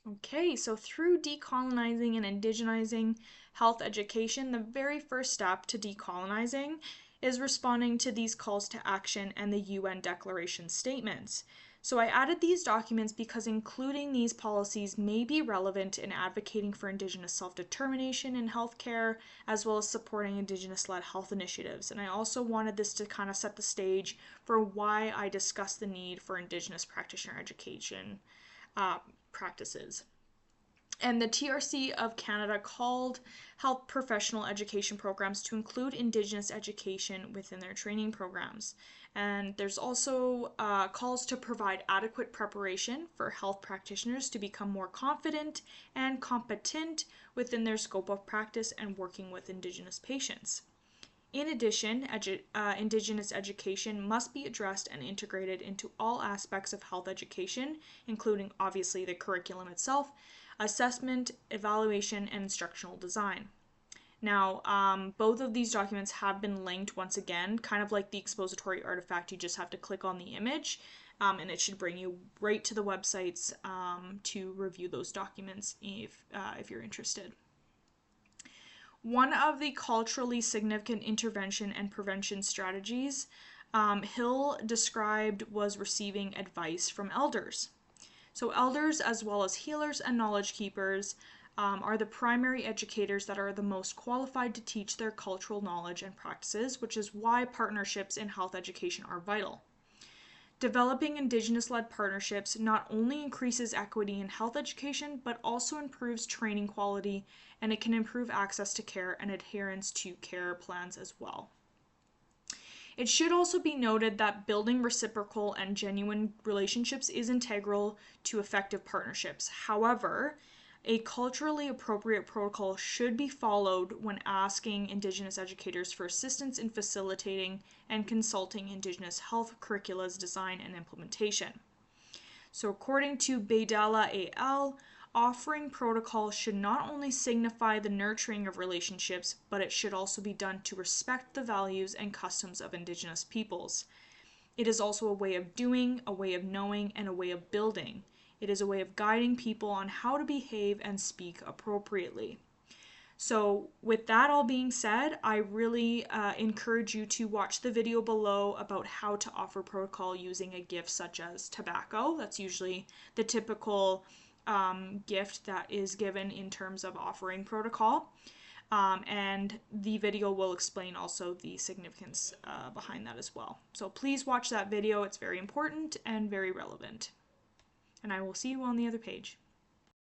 Okay, so through decolonizing and indigenizing health education, the very first step to decolonizing is responding to these calls to action and the UN Declaration statements. So I added these documents because including these policies may be relevant in advocating for Indigenous self-determination in healthcare, as well as supporting Indigenous-led health initiatives. And I also wanted this to kind of set the stage for why I discussed the need for Indigenous practitioner education practices. And the TRC of Canada called health professional education programs to include Indigenous education within their training programs. And there's also calls to provide adequate preparation for health practitioners to become more confident and competent within their scope of practice and working with Indigenous patients. In addition, Indigenous education must be addressed and integrated into all aspects of health education, including obviously the curriculum itself, assessment, evaluation, and instructional design. Now, both of these documents have been linked once again, kind of like the expository artifact. You just have to click on the image, and it should bring you right to the websites to review those documents if you're interested. One of the culturally significant intervention and prevention strategies Hill described was receiving advice from elders. So, elders, as well as healers and knowledge keepers, are the primary educators that are the most qualified to teach their cultural knowledge and practices, which is why partnerships in health education are vital. Developing Indigenous-led partnerships not only increases equity in health education, but also improves training quality, and it can improve access to care and adherence to care plans as well. It should also be noted that building reciprocal and genuine relationships is integral to effective partnerships. However, a culturally appropriate protocol should be followed when asking Indigenous educators for assistance in facilitating and consulting Indigenous health curricula's design and implementation. So, according to Baydala et al., offering protocol should not only signify the nurturing of relationships, but it should also be done to respect the values and customs of Indigenous peoples. It is also a way of doing, a way of knowing, and a way of building. It is a way of guiding people on how to behave and speak appropriately. So, with that all being said, I really encourage you to watch the video below about how to offer protocol using a gift such as tobacco. That's usually the typical gift that is given in terms of offering protocol. And the video will explain also the significance behind that as well. So please watch that video. It's very important and very relevant. And I will see you on the other page.